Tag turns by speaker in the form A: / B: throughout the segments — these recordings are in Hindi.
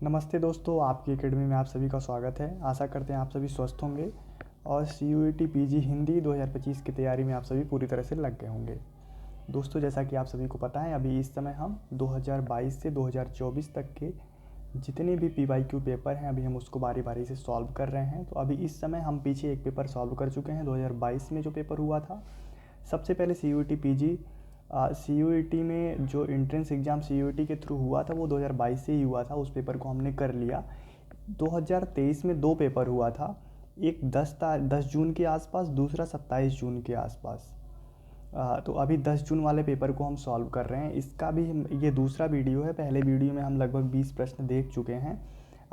A: नमस्ते दोस्तों, आपकी एकेडमी में आप सभी का स्वागत है। आशा करते हैं आप सभी स्वस्थ होंगे और CUET PG हिंदी 2025 की तैयारी में आप सभी पूरी तरह से लग गए होंगे। दोस्तों, जैसा कि आप सभी को पता है, अभी इस समय हम 2022 से 2024 तक के जितने भी PYQ पेपर हैं अभी हम उसको बारी बारी से सॉल्व कर रहे हैं। तो अभी इस समय हम पीछे एक पेपर सॉल्व कर चुके हैं 2022 में जो पेपर हुआ था। सबसे पहले CUET PG CUET में जो एंट्रेंस एग्ज़ाम CUET के थ्रू हुआ था वो 2022 से ही हुआ था। उस पेपर को हमने कर लिया। 2023 में दो पेपर हुआ था, एक 10 जून के आसपास, दूसरा 27 जून के आसपास। तो अभी 10 जून वाले पेपर को हम सॉल्व कर रहे हैं। इसका भी ये दूसरा वीडियो है। पहले वीडियो में हम लगभग 20 प्रश्न देख चुके हैं।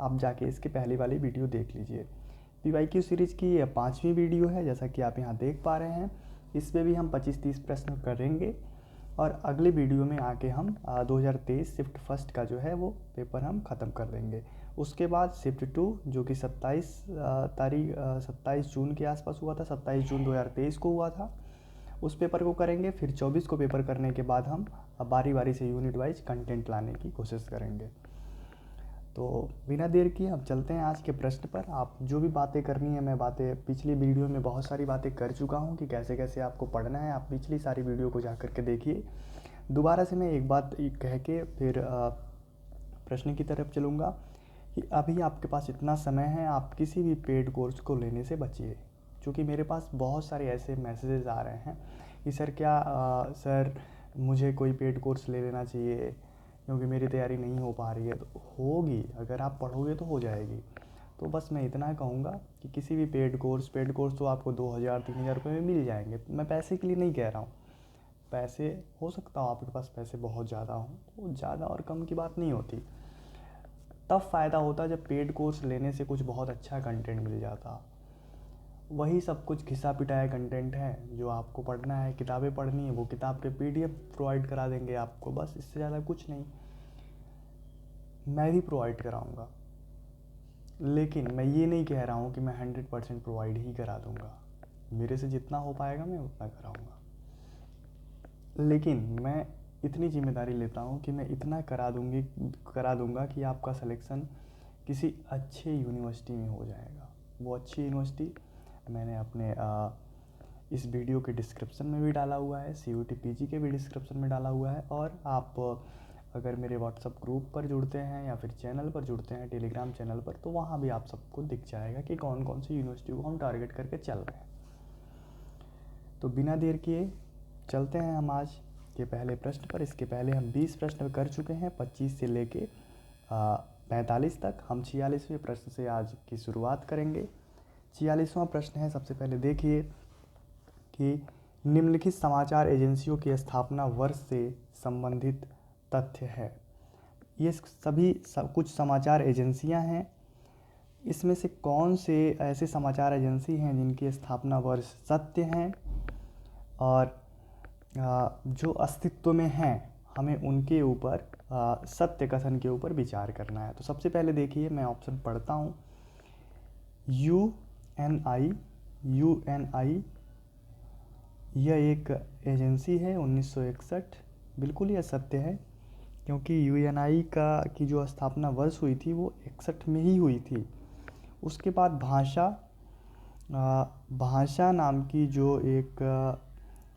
A: आप जाके इसके पहले वाली वीडियो देख लीजिए। PYQ सीरीज़ की ये 5वीं वीडियो है, जैसा कि आप यहाँ देख पा रहे हैं। इसमें भी हम 25-30 प्रश्न करेंगे और अगले वीडियो में आके हम 2023 शिफ्ट फर्स्ट का जो है वो पेपर हम ख़त्म कर देंगे। उसके बाद शिफ्ट 2 जो कि 27 जून के आसपास हुआ था, 27 जून 2023 को हुआ था, उस पेपर को करेंगे। फिर 24 को पेपर करने के बाद हम बारी बारी से यूनिट वाइज कंटेंट लाने की कोशिश करेंगे। तो बिना देर किए हम चलते हैं आज के प्रश्न पर। आप जो भी बातें करनी है, मैं बातें पिछली वीडियो में बहुत सारी बातें कर चुका हूँ कि कैसे कैसे आपको पढ़ना है। आप पिछली सारी वीडियो को जा कर के देखिए। दोबारा से मैं एक बात कह के फिर प्रश्न की तरफ चलूँगा कि अभी आपके पास इतना समय है, आप किसी भी पेड कोर्स को लेने से बचिए। क्योंकि मेरे पास बहुत सारे ऐसे मैसेजेस आ रहे हैं कि सर मुझे कोई पेड कोर्स ले लेना चाहिए क्योंकि मेरी तैयारी नहीं हो पा रही है। तो होगी, अगर आप पढ़ोगे तो हो जाएगी। तो बस मैं इतना कहूँगा कि किसी भी पेड कोर्स तो आपको 2000-3000 रुपये में मिल जाएंगे। मैं पैसे के लिए नहीं कह रहा हूँ, पैसे हो सकता हो आपके पास पैसे बहुत ज़्यादा हों, तो ज़्यादा और कम की बात नहीं होती। तब फ़ायदा होता जब पेड कोर्स लेने से कुछ बहुत अच्छा कंटेंट मिल जाता। वही सब कुछ घिसा पिटाया कंटेंट है जो आपको पढ़ना है, किताबें पढ़नी है, वो किताब के PDF प्रोवाइड करा देंगे आपको, बस इससे ज़्यादा कुछ नहीं। मैं भी प्रोवाइड कराऊंगा, लेकिन मैं ये नहीं कह रहा हूँ कि मैं 100% प्रोवाइड ही करा दूंगा। मेरे से जितना हो पाएगा मैं उतना कराऊंगा, लेकिन मैं इतनी जिम्मेदारी लेता हूँ कि मैं इतना करा दूंगा कि आपका सिलेक्शन किसी अच्छे यूनिवर्सिटी में हो जाएगा। वो अच्छी यूनिवर्सिटी मैंने अपने इस वीडियो के डिस्क्रिप्शन में भी डाला हुआ है, CUET PG के भी डिस्क्रिप्शन में डाला हुआ है। और आप अगर मेरे व्हाट्सअप ग्रुप पर जुड़ते हैं या फिर चैनल पर जुड़ते हैं, टेलीग्राम चैनल पर, तो वहाँ भी आप सबको दिख जाएगा कि कौन कौन सी यूनिवर्सिटी को हम टारगेट करके चल रहे हैं। तो बिना देर किए चलते हैं हम आज के पहले प्रश्न पर। इसके पहले हम 20 प्रश्न कर चुके हैं, 25 से लेके 45 तक। हम 46वें प्रश्न से आज की शुरुआत करेंगे। 46वां प्रश्न है, सबसे पहले देखिए कि निम्नलिखित समाचार एजेंसियों की स्थापना वर्ष से संबंधित तथ्य है। ये सभी कुछ समाचार एजेंसियां हैं। इसमें से कौन से ऐसे समाचार एजेंसी हैं जिनकी स्थापना वर्ष सत्य हैं और जो अस्तित्व में हैं, हमें उनके ऊपर सत्य कथन के ऊपर विचार करना है। तो सबसे पहले देखिए, मैं ऑप्शन पढ़ता हूँ। UNI यह एक एजेंसी है, 1961। बिल्कुल यह सत्य है, क्योंकि UNI की जो स्थापना वर्ष हुई थी वो 61 में ही हुई थी। उसके बाद भाषा नाम की जो एक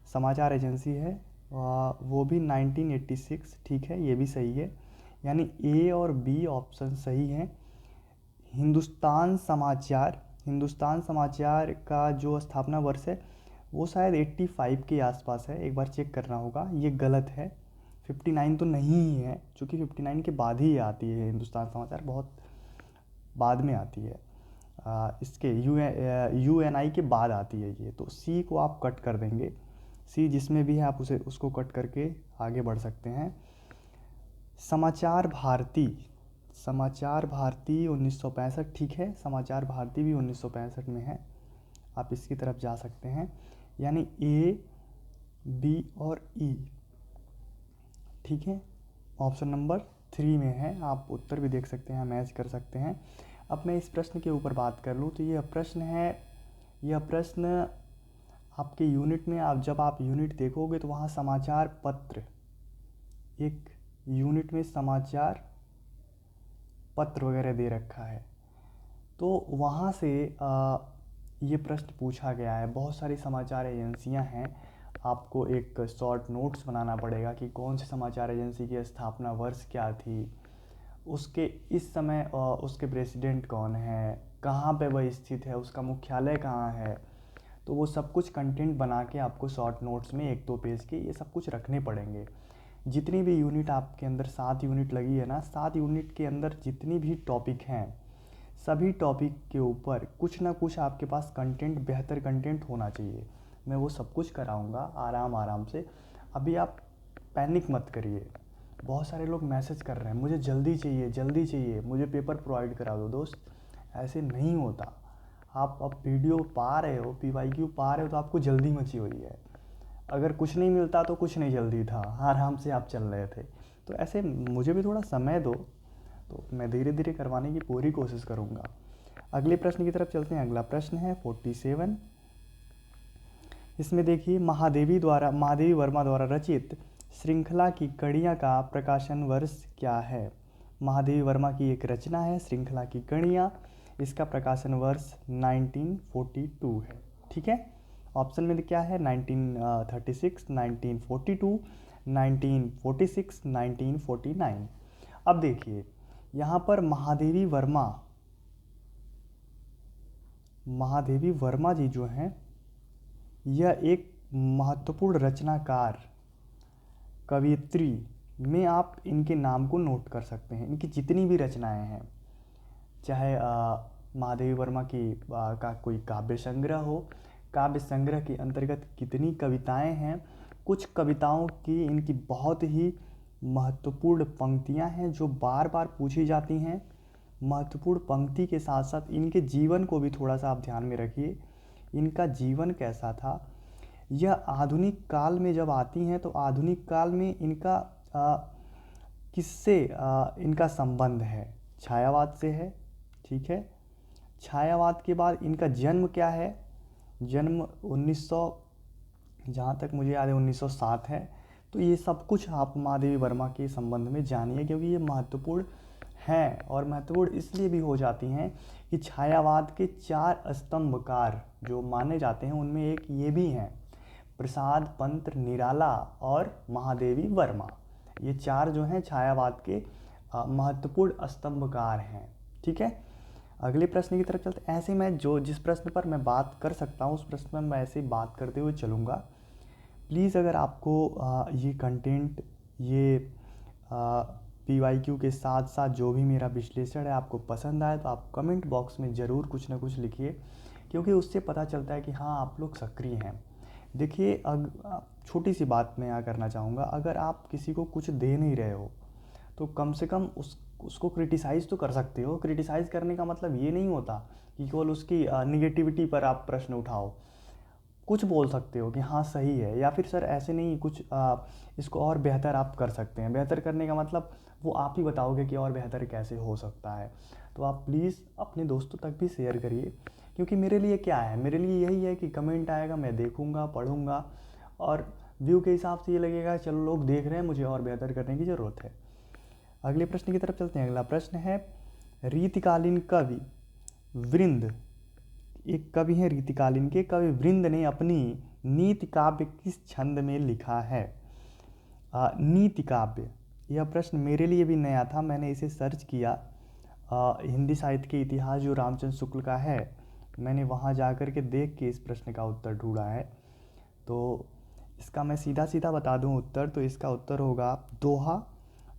A: समाचार एजेंसी है, वो भी 1986। ठीक है, ये भी सही है, यानी A और B ऑप्शन सही हैं। हिंदुस्तान समाचार का जो स्थापना वर्ष है वो शायद 85 के आसपास है, एक बार चेक करना होगा। ये गलत है, 59 तो नहीं ही है, क्योंकि 59 के बाद ही आती है हिंदुस्तान समाचार, बहुत बाद में आती है। इसके UNI के बाद आती है ये। तो C को आप कट कर देंगे, C जिसमें भी है आप उसको कट करके आगे बढ़ सकते हैं। समाचार भारती 1965। ठीक है, समाचार भारती भी 1965 में है, आप इसकी तरफ जा सकते हैं, यानी A, B और E। ठीक है, ऑप्शन नंबर 3 में है। आप उत्तर भी देख सकते हैं, मैच कर सकते हैं। अब मैं इस प्रश्न के ऊपर बात कर लूँ तो यह प्रश्न आपके यूनिट में, जब आप यूनिट देखोगे तो वहाँ समाचार पत्र, एक यूनिट में समाचार पत्र वगैरह दे रखा है। तो वहाँ से ये प्रश्न पूछा गया है। बहुत सारी समाचार एजेंसियाँ हैं, आपको एक शॉर्ट नोट्स बनाना पड़ेगा कि कौन सी समाचार एजेंसी की स्थापना वर्ष क्या थी, उसके इस समय उसके प्रेसिडेंट कौन है, कहाँ पे वह स्थित है, उसका मुख्यालय कहाँ है। तो वो सब कुछ कंटेंट बना के आपको शॉर्ट नोट्स में 1-2 पेज के ये सब कुछ रखने पड़ेंगे। जितनी भी यूनिट आपके अंदर 7 यूनिट लगी है ना, 7 यूनिट के अंदर जितनी भी टॉपिक हैं, सभी टॉपिक के ऊपर कुछ ना कुछ आपके पास कंटेंट, बेहतर कंटेंट होना चाहिए। मैं वो सब कुछ कराऊंगा आराम आराम से। अभी आप पैनिक मत करिए। बहुत सारे लोग मैसेज कर रहे हैं, मुझे जल्दी चाहिए, जल्दी चाहिए, मुझे पेपर प्रोवाइड करा दो। दोस्त, ऐसे नहीं होता। आप अब वीडियो पा रहे हो, PYQ पा रहे हो, तो आपको जल्दी मची हुई है। अगर कुछ नहीं मिलता तो कुछ नहीं जल्दी था, आराम से आप चल रहे थे। तो ऐसे मुझे भी थोड़ा समय दो, तो मैं धीरे धीरे करवाने की पूरी कोशिश करूँगा। अगले प्रश्न की तरफ चलते हैं। अगला प्रश्न है 47। इसमें देखिए, महादेवी वर्मा द्वारा रचित श्रृंखला की कड़ियाँ का प्रकाशन वर्ष क्या है। महादेवी वर्मा की एक रचना है श्रृंखला की कड़ियाँ, इसका प्रकाशन वर्ष 1942 है। ठीक है, ऑप्शन में क्या है, 1936, 1942, 1946, 1949। अब देखिए, यहाँ पर महादेवी वर्मा जी जो हैं, यह एक महत्वपूर्ण रचनाकार, कवयित्री में आप इनके नाम को नोट कर सकते हैं। इनकी जितनी भी रचनाएं हैं, चाहे महादेवी वर्मा की का कोई काव्य संग्रह हो, काव्य संग्रह के अंतर्गत कितनी कविताएं हैं, कुछ कविताओं की इनकी बहुत ही महत्वपूर्ण पंक्तियां हैं जो बार बार पूछी जाती हैं। महत्वपूर्ण पंक्ति के साथ साथ इनके जीवन को भी थोड़ा सा आप ध्यान में रखिए, इनका जीवन कैसा था। यह आधुनिक काल में जब आती हैं तो आधुनिक काल में इनका किससे इनका संबंध है, छायावाद से है। ठीक है, छायावाद के बाद इनका जन्म क्या है, जन्म 1900, जहाँ तक मुझे याद है 1907 है। तो ये सब कुछ आप महादेवी वर्मा के संबंध में जानिए, क्योंकि ये महत्वपूर्ण हैं, और महत्वपूर्ण इसलिए भी हो जाती हैं कि छायावाद के 4 स्तंभकार जो माने जाते हैं उनमें एक ये भी हैं, प्रसाद पंत निराला और महादेवी वर्मा। ये 4 जो हैं छायावाद के महत्वपूर्ण स्तंभकार हैं। ठीक है, अगले प्रश्न की तरफ चलते। ऐसे मैं जिस प्रश्न पर मैं बात कर सकता हूँ उस प्रश्न में मैं ऐसे ही बात करते हुए चलूँगा। प्लीज़ अगर आपको ये कंटेंट, ये PYQ के साथ साथ जो भी मेरा विश्लेषण है आपको पसंद आए, तो आप कमेंट बॉक्स में ज़रूर कुछ ना कुछ लिखिए, क्योंकि उससे पता चलता है कि हाँ, आप लोग सक्रिय हैं। देखिए, छोटी सी बात मैं यहाँ करना चाहूँगा, अगर आप किसी को कुछ दे नहीं रहे हो तो कम से कम उसको क्रिटिसाइज़ तो कर सकते हो। क्रिटिसाइज़ करने का मतलब ये नहीं होता कि केवल उसकी निगेटिविटी पर आप प्रश्न उठाओ। कुछ बोल सकते हो कि हाँ सही है, या फिर सर ऐसे नहीं, कुछ इसको और बेहतर आप कर सकते हैं। बेहतर करने का मतलब वो आप ही बताओगे कि और बेहतर कैसे हो सकता है। तो आप प्लीज़ अपने दोस्तों तक भी शेयर करिए, क्योंकि मेरे लिए क्या है, मेरे लिए यही है कि कमेंट आएगा, मैं देखूँगा, पढ़ूँगा, और व्यू के हिसाब से ये लगेगा चलो लोग देख रहे हैं, मुझे और बेहतर करने की ज़रूरत है। अगले प्रश्न की तरफ चलते हैं। अगला प्रश्न है, रीतिकालीन कवि वृंद, एक कवि हैं रीतिकालीन के, कवि वृंद ने अपनी नीति काव्य किस छंद में लिखा है। नीति काव्य, यह प्रश्न मेरे लिए भी नया था, मैंने इसे सर्च किया। हिंदी साहित्य के इतिहास जो रामचंद्र शुक्ल का है, मैंने वहाँ जा कर के देख के इस प्रश्न का उत्तर ढूंढा है। तो इसका मैं सीधा सीधा बता दूं उत्तर, तो इसका उत्तर होगा दोहा।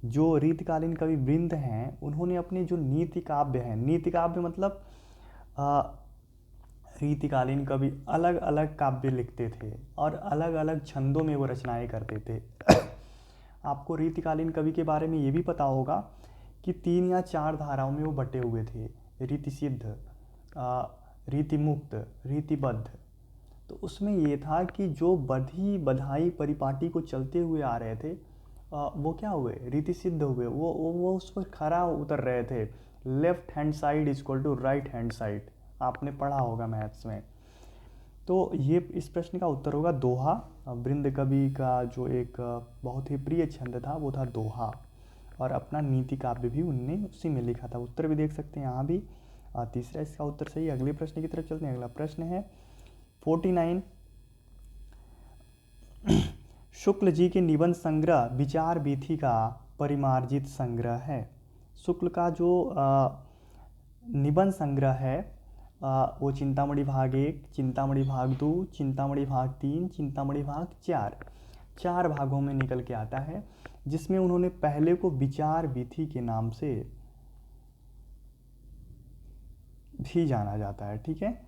A: जो रीतिकालीन कवि वृंद हैं उन्होंने अपने जो नीति काव्य हैं, नीति काव्य मतलब रीतिकालीन कवि अलग अलग काव्य लिखते थे और अलग अलग छंदों में वो रचनाएं करते थे। आपको रीतिकालीन कवि के बारे में ये भी पता होगा कि 3 या 4 धाराओं में वो बटे हुए थे, रीति सिद्ध, रीति मुक्त, रीतिबद्ध। तो उसमें ये था कि जो बधी बधाई परिपाटी को चलते हुए आ रहे थे, वो क्या हुए, रीति सिद्ध हुए। वो उस पर खरा उतर रहे थे। Left hand side is equal to right hand side, आपने पढ़ा होगा मैथ्स में। तो ये इस प्रश्न का उत्तर होगा दोहा। वृंद कवि का जो एक बहुत ही प्रिय छंद था वो था दोहा। और अपना नीति काव्य भी उनने उसी में लिखा था। उत्तर भी देख सकते हैं यहाँ भी। तीसरा इसका उत्तर सही। अगले प्रश्न की तरफ चलते हैं। अगला प्रश्न है 49। शुक्ल जी के निबंध संग्रह विचार वीथी का परिमार्जित संग्रह है। शुक्ल का जो निबंध संग्रह है वो चिंतामणि भाग 1, चिंतामणि भाग 2, चिंतामणि भाग 3, चिंतामणि भाग 4, 4 भागों में निकल के आता है, जिसमें उन्होंने पहले को विचार वीथी के नाम से भी जाना जाता है। ठीक है,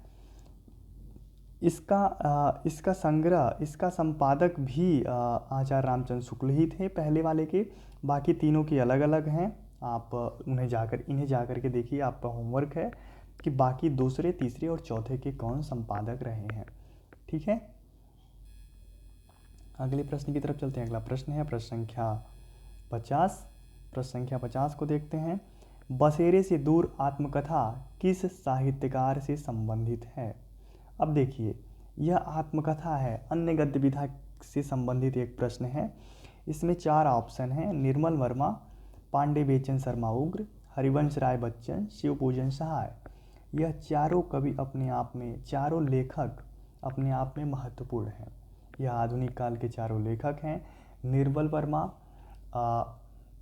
A: इसका संग्रह, इसका संपादक भी आचार्य रामचंद्र शुक्ल ही थे पहले वाले के। बाकी तीनों की अलग अलग हैं। आप इन्हें जाकर के देखिए, आपका होमवर्क है कि बाकी दूसरे, तीसरे और चौथे के कौन संपादक रहे हैं। ठीक है, अगले प्रश्न की तरफ चलते हैं। अगला प्रश्न है प्रश्न संख्या 50। प्रश्न संख्या 50 को देखते हैं। बसेरे से दूर आत्मकथा किस साहित्यकार से संबंधित है? अब देखिए, यह आत्मकथा है, अन्य गद्य विधा से संबंधित एक प्रश्न है। इसमें 4 ऑप्शन हैं: निर्मल वर्मा, पांडे बेचन शर्मा उग्र, हरिवंश राय बच्चन, शिवपूजन सहाय। यह चारों कवि अपने आप में, चारों लेखक अपने आप में महत्वपूर्ण हैं। यह आधुनिक काल के चारों लेखक हैं। निर्मल वर्मा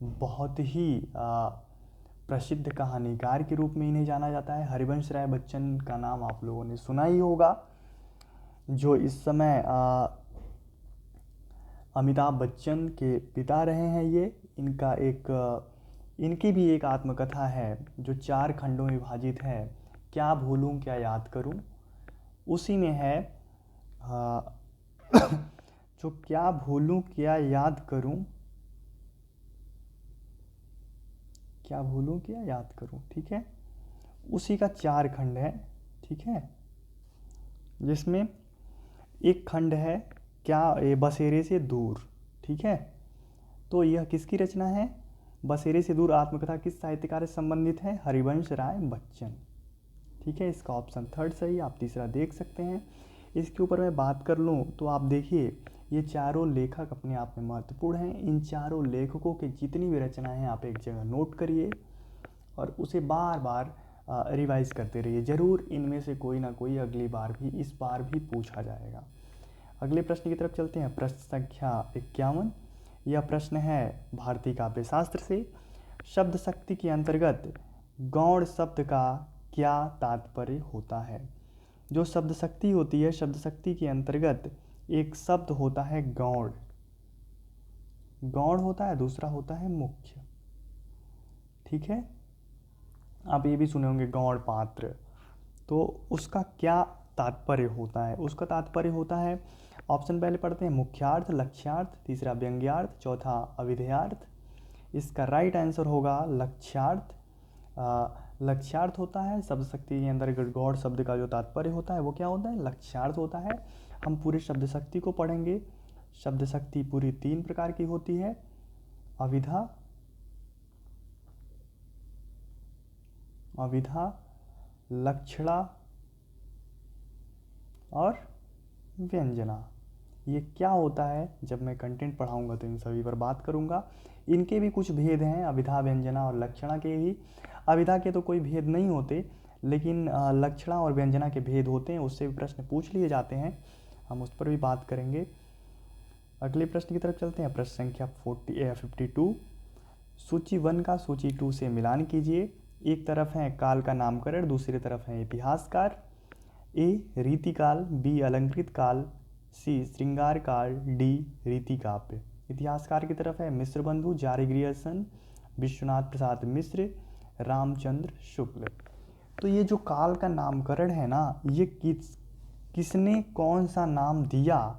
A: बहुत ही प्रसिद्ध कहानीकार के रूप में इन्हें जाना जाता है। हरिवंश राय बच्चन का नाम आप लोगों ने सुना ही होगा, जो इस समय अमिताभ बच्चन के पिता रहे हैं। ये इनकी भी एक आत्मकथा है जो 4 खंडों में विभाजित है, क्या भूलूं क्या याद करूं। उसी में है जो क्या भूलूं क्या याद करूं, क्या भूलूं क्या याद करूं। ठीक है, उसी का 4 खंड है। ठीक है, जिसमें एक खंड है क्या बसेरे से दूर। ठीक है, तो यह किसकी रचना है? बसेरे से दूर आत्मकथा किस साहित्यकार से संबंधित है? हरिवंश राय बच्चन। ठीक है, इसका ऑप्शन 3 सही। आप तीसरा देख सकते हैं। इसके ऊपर मैं बात कर लूँ तो आप देखिए, ये चारों लेखक अपने आप में महत्वपूर्ण हैं। इन चारों लेखकों की जितनी भी रचनाएं हैं आप एक जगह नोट करिए और उसे बार बार रिवाइज करते रहिए। ज़रूर इनमें से कोई ना कोई अगली बार भी, इस बार भी पूछा जाएगा। अगले प्रश्न की तरफ चलते हैं। प्रश्न संख्या 51। यह प्रश्न है भारतीय काव्य शास्त्र से। शब्द शक्ति के अंतर्गत गौण शब्द का क्या तात्पर्य होता है? जो शब्द शक्ति होती है, शब्द शक्ति के अंतर्गत एक शब्द होता है गौण, गौण होता है, दूसरा होता है मुख्य। ठीक है, आप ये भी सुने होंगे गौण पात्र। तो उसका क्या तात्पर्य होता है? उसका तात्पर्य होता है, ऑप्शन पहले पढ़ते हैं, मुख्यार्थ, लक्ष्यार्थ, तीसरा व्यंग्यार्थ, चौथा अविधेयार्थ। इसका राइट आंसर होगा लक्ष्यार्थ। लक्ष्यार्थ होता है शब्द शक्ति के अंदर गौण शब्द का जो तात्पर्य होता है वो क्या होता है? लक्ष्यार्थ होता है। हम पूरे शब्द शक्ति को पढ़ेंगे। शब्द शक्ति पूरी 3 प्रकार की होती है: अविधा, लक्षणा और व्यंजना। ये क्या होता है, जब मैं कंटेंट पढ़ाऊंगा तो इन सभी पर बात करूंगा। इनके भी कुछ भेद हैं, अविधा, व्यंजना और लक्षणा के ही। अविधा के तो कोई भेद नहीं होते, लेकिन लक्षणा और व्यंजना के भेद होते हैं, उससे भी प्रश्न पूछ लिए जाते हैं, हम उस पर भी बात करेंगे। अगले प्रश्न की तरफ चलते हैं। प्रश्न संख्या 52। सूची 1 का सूची 2 से मिलान कीजिए। एक तरफ है काल का नामकरण, दूसरी तरफ है इतिहासकार। ए रीतिकाल, बी अलंकृत काल, सी श्रृंगार काल, डी रीति काव्य। इतिहासकार की तरफ है मिश्र बंधु, जारी ग्रियर्सन, विश्वनाथ प्रसाद मिश्र, रामचंद्र शुक्ल। तो ये जो काल का नामकरण है ना, ये किसने कौन सा नाम दिया,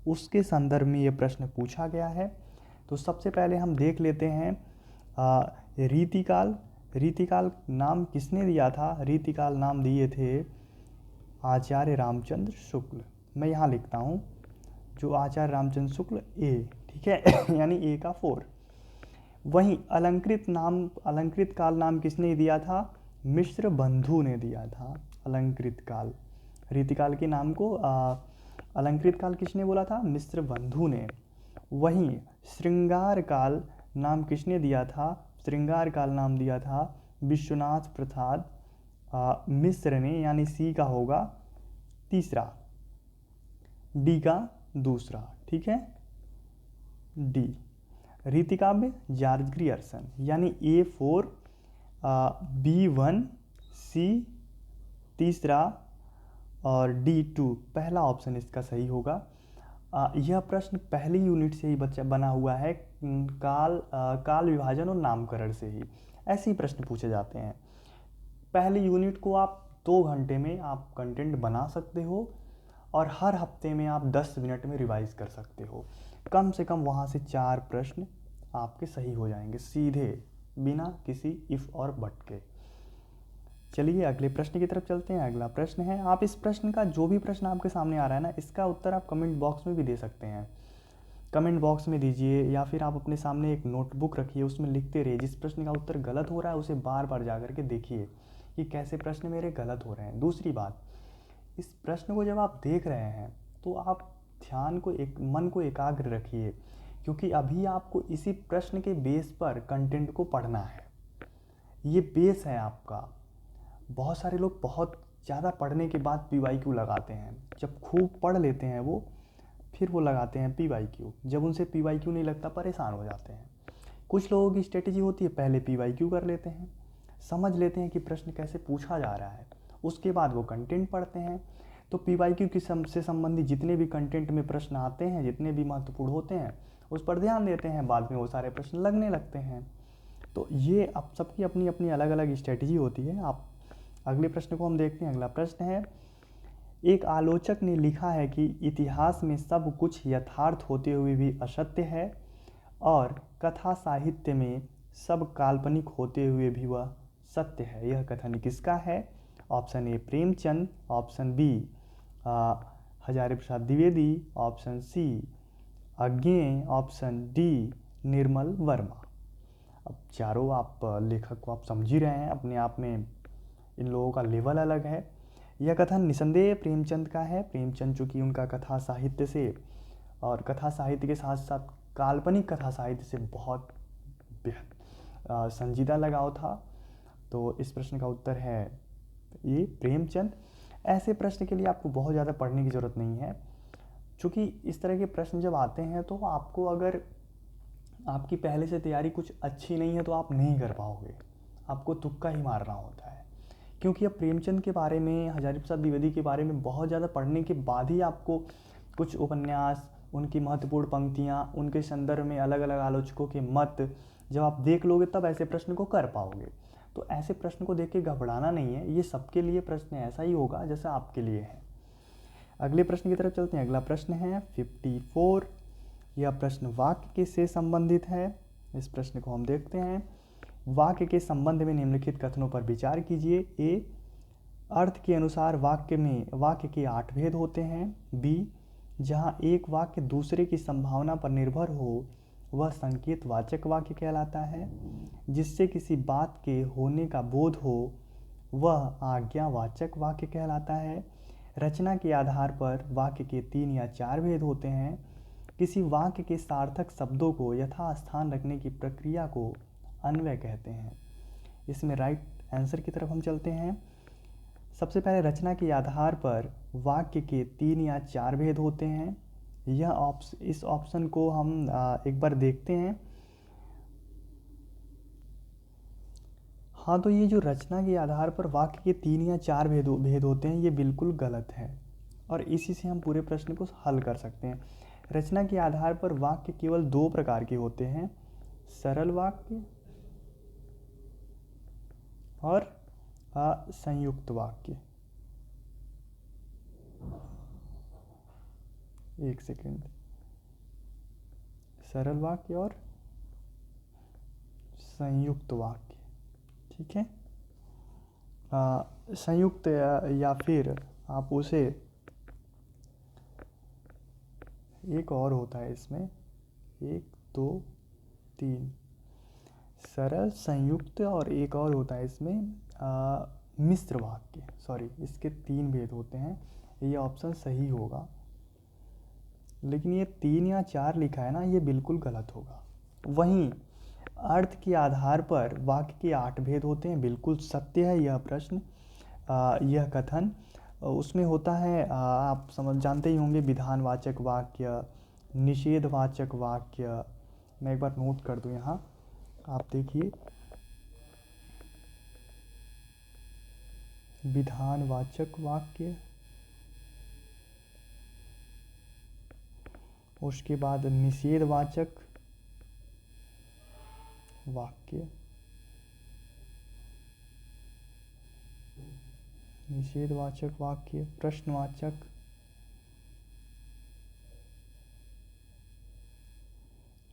A: उसके संदर्भ में ये प्रश्न पूछा गया है। तो सबसे पहले हम देख लेते हैं रीतिकाल। रीतिकाल नाम किसने दिया था? रीतिकाल नाम दिए थे आचार्य रामचंद्र शुक्ल। मैं यहाँ लिखता हूँ जो आचार्य रामचंद्र शुक्ल ए। ठीक है यानी ए का 4। वहीं अलंकृत काल नाम किसने दिया था? मिश्र बंधु ने दिया था अलंकृत काल। रीतिकाल के नाम को अलंकृत काल किसने बोला था? मिश्र बंधु ने। वहीं श्रृंगार काल नाम किसने दिया था? श्रृंगार काल नाम दिया था विश्वनाथ प्रसाद मिश्र ने, यानी सी का होगा तीसरा, डी का दूसरा। ठीक है, डी। रीतिकाव्य जॉर्ज ग्रियर्सन, यानी A4 B1 C तीसरा और D2 पहला ऑप्शन इसका सही होगा। यह प्रश्न पहली यूनिट से ही बच्चा बना हुआ है, काल विभाजन और नामकरण से ही ऐसे ही प्रश्न पूछे जाते हैं। पहली यूनिट को आप 2 घंटे में आप कंटेंट बना सकते हो और हर हफ्ते में आप 10 मिनट में रिवाइज कर सकते हो। कम से कम वहाँ से 4 प्रश्न आपके सही हो जाएंगे सीधे, बिना किसी इफ़ और बट के। चलिए अगले प्रश्न की तरफ चलते हैं। अगला प्रश्न है, आप इस प्रश्न का जो भी प्रश्न आपके सामने आ रहा है ना, इसका उत्तर आप कमेंट बॉक्स में भी दे सकते हैं। कमेंट बॉक्स में दीजिए या फिर आप अपने सामने एक नोटबुक रखिए, उसमें लिखते रहिए। जिस प्रश्न का उत्तर गलत हो रहा है उसे बार बार जा करके देखिए कि कैसे प्रश्न मेरे गलत हो रहे हैं। दूसरी बात, इस प्रश्न को जब आप देख रहे हैं तो आप ध्यान को मन को एकाग्र रखिए, क्योंकि अभी आपको इसी प्रश्न के बेस पर कंटेंट को पढ़ना है। ये बेस है आपका। बहुत सारे लोग बहुत ज़्यादा पढ़ने के बाद PYQ लगाते हैं। जब खूब पढ़ लेते हैं वो, फिर वो लगाते हैं PYQ। जब उनसे PYQ नहीं लगता परेशान हो जाते हैं। कुछ लोगों की स्ट्रेटेजी होती है, पहले PYQ कर लेते हैं, समझ लेते हैं कि प्रश्न कैसे पूछा जा रहा है, उसके बाद वो कंटेंट पढ़ते हैं। तो PYQ की से संबंधित जितने भी कंटेंट में प्रश्न आते हैं, जितने भी महत्वपूर्ण होते हैं, उस पर ध्यान देते हैं, बाद में वो सारे प्रश्न लगने लगते हैं। तो ये अब सबकी अपनी अपनी अलग अलग स्ट्रेटजी होती है। आप अगले प्रश्न को हम देखते हैं। अगला प्रश्न है, एक आलोचक ने लिखा है कि इतिहास में सब कुछ यथार्थ होते हुए भी असत्य है और कथा साहित्य में सब काल्पनिक होते हुए भी वह सत्य है। यह कथन किसका है? Option A Premchand, option B Hazari Prasad Dwivedi, option C Agyeya, option D Nirmal Verma. अब चारों आप लेखक को आप समझ ही रहे हैं, अपने आप में इन लोगों का लेवल अलग है। यह कथन निसंदेह प्रेमचंद का है। प्रेमचंद चूँकि उनका कथा साहित्य से और कथा साहित्य के साथ साथ काल्पनिक कथा साहित्य से बहुत संजीदा लगाव था, तो इस प्रश्न का उत्तर है ये प्रेमचंद। ऐसे प्रश्न के लिए आपको बहुत ज़्यादा पढ़ने की ज़रूरत नहीं है, क्योंकि इस तरह के प्रश्न जब आते हैं तो आपको, अगर आपकी पहले से तैयारी कुछ अच्छी नहीं है तो आप नहीं कर पाओगे, आपको तुक्का ही मारना होता है। क्योंकि अब प्रेमचंद के बारे में, हजारी प्रसाद द्विवेदी के बारे में बहुत ज़्यादा पढ़ने के बाद ही आपको कुछ उपन्यास, उनकी महत्वपूर्ण पंक्तियाँ, उनके संदर्भ में अलग अलग आलोचकों के मत जब आप देख लोगे तब ऐसे प्रश्न को कर पाओगे। तो ऐसे प्रश्न को देख के घबराना नहीं है, ये सबके लिए प्रश्न ऐसा ही होगा जैसा आपके लिए है। अगले प्रश्न की तरफ चलते हैं। अगला प्रश्न है 54। यह प्रश्न वाक्य से संबंधित है। इस प्रश्न को हम देखते हैं। वाक्य के संबंध में निम्नलिखित कथनों पर विचार कीजिए। ए, अर्थ के अनुसार वाक्य के 8 भेद होते हैं। बी, जहाँ एक वाक्य दूसरे की संभावना पर निर्भर हो वह संकेतवाचक वाक्य कहलाता है। जिससे किसी बात के होने का बोध हो वह आज्ञावाचक वाक्य कहलाता है। रचना के आधार पर वाक्य के 3 या 4 भेद होते हैं। किसी वाक्य के सार्थक शब्दों को यथास्थान रखने की प्रक्रिया को अन्वय कहते हैं। इसमें राइट आंसर की तरफ हम चलते हैं। सबसे पहले, रचना के आधार पर वाक्य के 3 या 4 भेद होते हैं। इस ऑप्शन को हम एक बार देखते हैं। हाँ, तो ये जो रचना के आधार पर वाक्य के 3 या 4 भेद होते हैं, ये बिल्कुल गलत है और इसी से हम पूरे प्रश्न को हल कर सकते हैं। रचना के आधार पर वाक्य केवल 2 प्रकार के होते हैं, सरल वाक्य और संयुक्त वाक्य। एक सेकंड, सरल वाक्य और संयुक्त वाक्य। ठीक है, संयुक्त या फिर आप उसे, एक और होता है इसमें, 1 2 3, सरल, संयुक्त और एक और होता है इसमें मिश्र वाक्य। सॉरी, इसके 3 भेद होते हैं। ये ऑप्शन सही होगा, लेकिन ये 3 या 4 लिखा है ना, ये बिल्कुल गलत होगा। वहीं अर्थ के आधार पर वाक्य के 8 भेद होते हैं, बिल्कुल सत्य है यह प्रश्न। यह कथन उसमें होता है, आप समझ जानते ही होंगे, विधानवाचक वाक्य, निषेधवाचक वाक्य। मैं एक बार नोट कर दूं यहाँ, आप देखिए, विधानवाचक वाक्य, उसके बाद निषेधवाचक वाक्य, निषेधवाचक वाक्य, प्रश्नवाचक,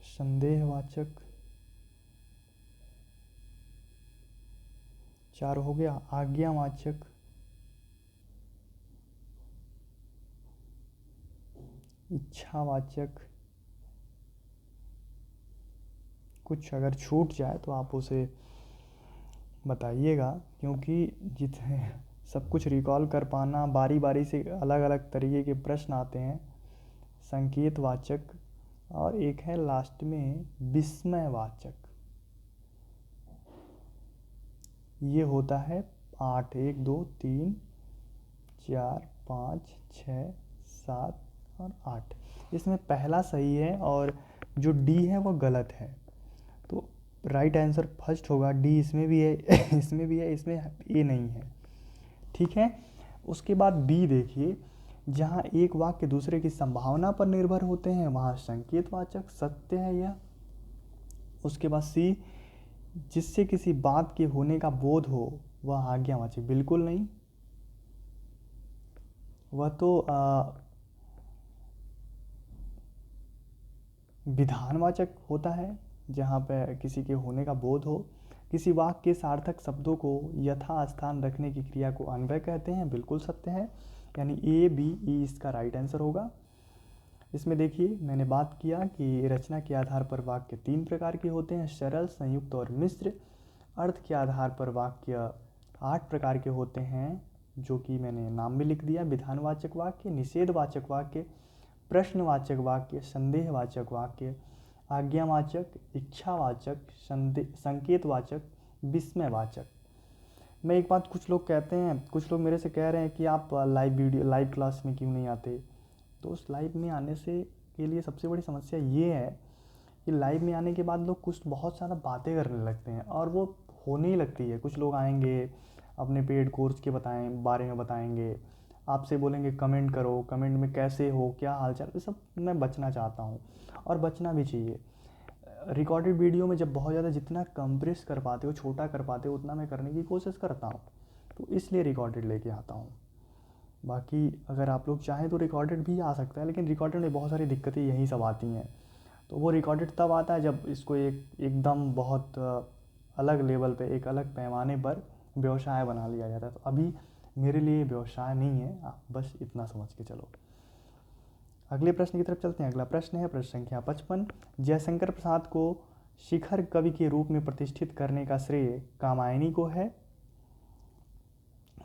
A: संदेहवाचक, 4 हो गया, आज्ञावाचक, इच्छावाचक। कुछ अगर छूट जाए तो आप उसे बताइएगा, क्योंकि जितने सब कुछ रिकॉल कर पाना, बारी बारी से अलग अलग तरीके के प्रश्न आते हैं। संकेतवाचक, और एक है लास्ट में विस्मयवाचक। ये होता है 8, 1 2 3 4 5 6 7 और 8। इसमें पहला सही है और जो डी है वो गलत है, तो राइट आंसर फर्स्ट होगा। डी इसमें भी है इसमें भी है, इसमें ए नहीं है, ठीक है। उसके बाद बी देखिए, जहाँ एक वाक्य दूसरे की संभावना पर निर्भर होते हैं वहाँ संकेतवाचक, सत्य है यह। उसके बाद सी, जिससे किसी बात के होने का बोध हो वह आज्ञावाचक, बिल्कुल नहीं, वह तो विधानवाचक होता है, जहाँ पे किसी के होने का बोध हो। किसी वाक्य के सार्थक शब्दों को यथास्थान रखने की क्रिया को अन्वय कहते हैं, बिल्कुल सत्य है, यानी ए बी ई इसका राइट आंसर होगा। इसमें देखिए, मैंने बात किया कि रचना के आधार पर वाक्य 3 प्रकार के होते हैं, सरल, संयुक्त और मिश्र। अर्थ के आधार पर वाक्य 8 प्रकार के होते हैं, जो कि मैंने नाम में लिख दिया, विधानवाचक वाक्य, निषेधवाचक वाक्य, प्रश्नवाचक वाक्य, संदेहवाचक वाक्य, आज्ञावाचक, इच्छावाचक, संकेतवाचक, विस्मयवाचक। मैं एक बात, कुछ लोग कहते हैं, कुछ लोग मेरे से कह रहे हैं कि आप लाइव क्लास में क्यों नहीं आते। तो उस लाइव में आने से के लिए सबसे बड़ी समस्या ये है कि लाइव में आने के बाद लोग कुछ बहुत सारा बातें करने लगते हैं और वो होने ही लगती है। कुछ लोग आएंगे, अपने पेड कोर्स के बारे में बताएंगे, आपसे बोलेंगे कमेंट करो, कमेंट में कैसे हो, क्या हालचाल, ये सब मैं बचना चाहता हूँ और बचना भी चाहिए। रिकॉर्डेड वीडियो में जब बहुत ज़्यादा जितना कंप्रेस कर पाते हो, छोटा कर पाते हो, उतना मैं करने की कोशिश करता हूँ, तो इसलिए रिकॉर्डेड लेके आता हूँ। बाकी अगर आप लोग चाहें तो रिकॉर्डेड भी आ सकता है, लेकिन रिकॉर्डेड में बहुत सारी दिक्कतें यही सब आती हैं। तो वो रिकॉर्डेड तब आता है जब इसको एकदम बहुत अलग लेवल पे, एक अलग पैमाने पर व्यवसाय बना लिया जाता है। तो अभी मेरे लिए व्यवसाय नहीं है, आप बस इतना समझ के चलो। अगले प्रश्न की तरफ चलते हैं। अगला प्रश्न है प्रश्न संख्या 55। जयशंकर प्रसाद को शिखर कवि के रूप में प्रतिष्ठित करने का श्रेय कामायनी को है।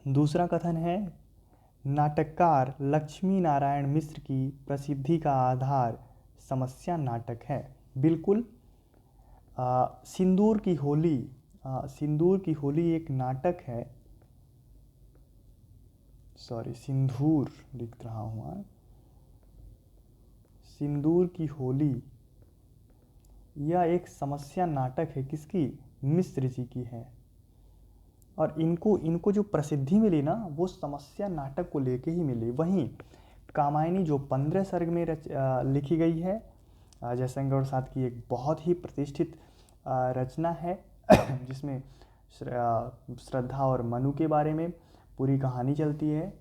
A: दूसरा कथन है, नाटककार लक्ष्मी नारायण मिश्र की प्रसिद्धि का आधार समस्या नाटक है, बिल्कुल। सिंदूर की होली, सिंदूर की होली एक नाटक है, सॉरी सिंदूर लिख रहा हूँ, सिंदूर की होली यह एक समस्या नाटक है, किसकी, मिश्र जी की है। और इनको जो प्रसिद्धि मिली ना, वो समस्या नाटक को लेके ही मिली। वहीं कामायनी जो 15 सर्ग में लिखी गई है, जयशंकर प्रसाद की एक बहुत ही प्रतिष्ठित रचना है जिसमें श्रद्धा और मनु के बारे में पूरी कहानी चलती है,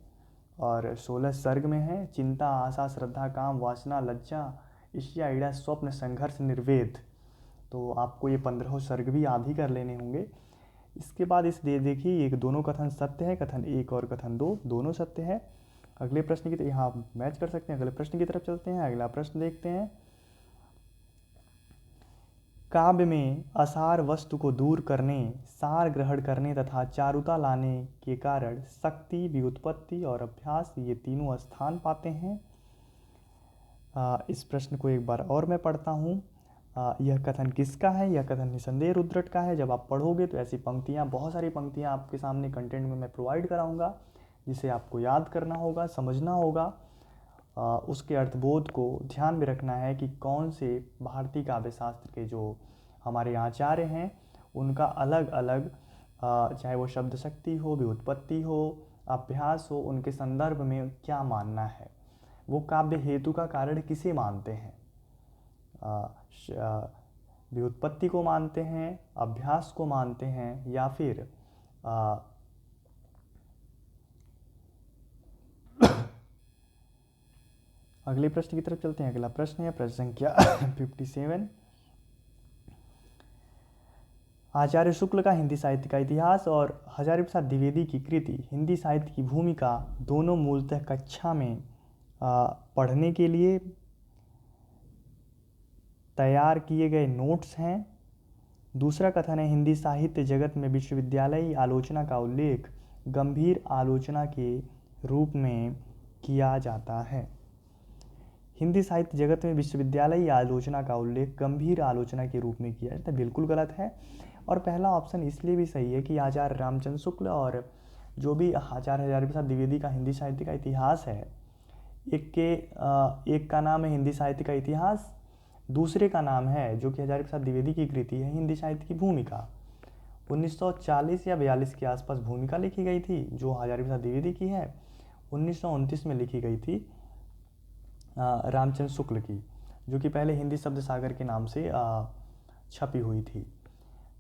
A: और 16 सर्ग में है। चिंता, आशा, श्रद्धा, काम, वासना, लज्जा, ईर्ष्या, ईड़ा, स्वप्न, संघर्ष, निर्वेद। तो आपको ये 15 सर्ग भी याद ही कर लेने होंगे। इसके बाद देखिए, ये दोनों कथन सत्य है, कथन 1 और कथन 2 दोनों सत्य है। अगले प्रश्न की तरफ यहाँ मैच कर सकते हैं, अगले प्रश्न की तरफ चलते हैं। अगला प्रश्न देखते हैं, काव्य में असार वस्तु को दूर करने, सार ग्रहण करने तथा चारुता लाने के कारण शक्ति, व्युत्पत्ति और अभ्यास, ये तीनों स्थान पाते हैं। इस प्रश्न को एक बार और मैं पढ़ता हूँ। यह कथन किसका है? यह कथन निसंदेह रुद्रट का है। जब आप पढ़ोगे तो ऐसी पंक्तियाँ, बहुत सारी पंक्तियाँ आपके सामने कंटेंट में मैं प्रोवाइड कराऊंगा, जिसे आपको याद करना होगा, समझना होगा। उसके अर्थबोध को ध्यान में रखना है कि कौन से भारतीय काव्य शास्त्र के जो हमारे आचार्य हैं उनका अलग अलग, चाहे वो शब्द शक्ति हो, व्युत्पत्ति हो, अभ्यास हो, उनके संदर्भ में क्या मानना है। वो काव्य हेतु का कारण किसे मानते हैं? व्युत्पत्ति को मानते हैं, अभ्यास को मानते हैं, या फिर अगले प्रश्न की तरफ चलते हैं। अगला प्रश्न है प्रश्न संख्या 57। आचार्य शुक्ल का हिंदी साहित्य का इतिहास और हजारी प्रसाद द्विवेदी की कृति हिंदी साहित्य की भूमिका दोनों मूलतः कक्षा में पढ़ने के लिए तैयार किए गए नोट्स हैं। दूसरा कथन है हिंदी साहित्य जगत में विश्वविद्यालयी आलोचना का उल्लेख गंभीर आलोचना के रूप में किया जाता है। हिंदी साहित्य जगत में विश्वविद्यालयी आलोचना का उल्लेख गंभीर आलोचना के रूप में किया जाता है, बिल्कुल गलत है। और पहला ऑप्शन इसलिए भी सही है कि आचार्य रामचंद्र शुक्ल और जो भी आचार्य हजारी प्रसाद द्विवेदी का हिंदी साहित्य का इतिहास है, एक का नाम है हिंदी साहित्य का इतिहास, दूसरे का नाम है जो कि हजारी प्रसाद द्विवेदी की कृति है हिंदी साहित्य की भूमिका। 1940 या 42 के आसपास भूमिका लिखी गई थी जो हजारी प्रसाद द्विवेदी की है। 1929 में लिखी गई थी रामचंद्र शुक्ल की, जो कि पहले हिंदी शब्द सागर के नाम से छपी हुई थी।